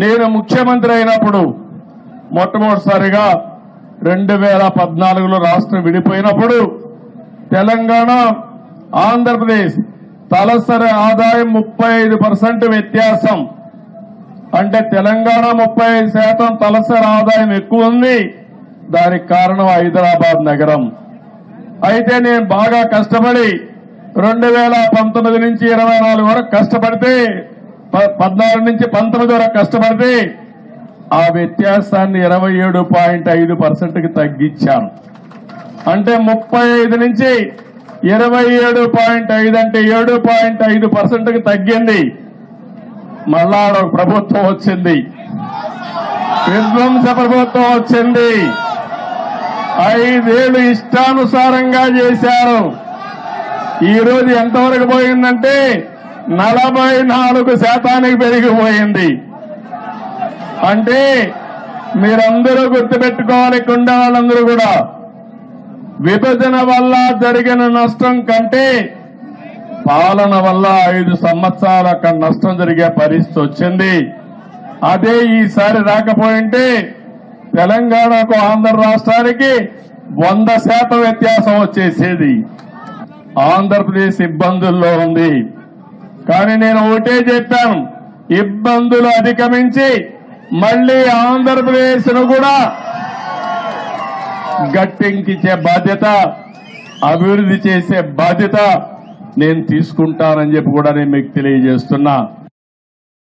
నేను ముఖ్యమంత్రి అయినప్పుడు మొట్టమొదటిసారిగా 2014లో రాష్ట్రం విడిపోయినప్పుడు తెలంగాణ ఆంధ్రప్రదేశ్ తలసరి ఆదాయం 35% వ్యత్యాసం. అంటే తెలంగాణ 35% తలసరి ఆదాయం ఎక్కువ ఉంది. దానికి కారణం హైదరాబాద్ నగరం. అయితే నేను బాగా కష్టపడి 2019 నుంచి 24 వరకు కష్టపడితే 14 నుంచి 19 వరకు కష్టపడితే ఆ వ్యత్యాసాన్ని 27.5%కి తగ్గించాను. అంటే 35 నుంచి 27.5 అంటే 7.5%కి తగ్గింది. మళ్ళా ప్రభుత్వం వచ్చింది, విధ్వంస ప్రభుత్వం వచ్చింది. 5 ఏళ్లు ఇష్టానుసారంగా చేశారు. ఈ రోజు ఎంతవరకు పోయిందంటే 44% పెరిగిపోయింది. అంటే మీరందరూ గుర్తుపెట్టుకోవాలి, కుండ వాళ్ళందరూ కూడా, విభజన వల్ల జరిగిన నష్టం కంటే పాలన వల్ల 5 సంవత్సరాలు అక్కడ నష్టం జరిగే పరిస్థితి వచ్చింది. అదే ఈసారి రాకపోయింటే తెలంగాణకు ఆంధ్ర రాష్ట్రానికి 100% వ్యత్యాసం వచ్చేసేది. ఆంధ్రప్రదేశ్ ఇబ్బందుల్లో ఉంది. కానీ నేను ఒకటే చెప్పాను, ఇబ్బందులు అధిగమించి మళ్లీ ఆంధ్రప్రదేశ్ ను కూడా గట్టెంకించే బాధ్యత, అభివృద్ధి చేసే బాధ్యత నేను తీసుకుంటానని చెప్పి కూడా నేను మీకు తెలియజేస్తున్నా.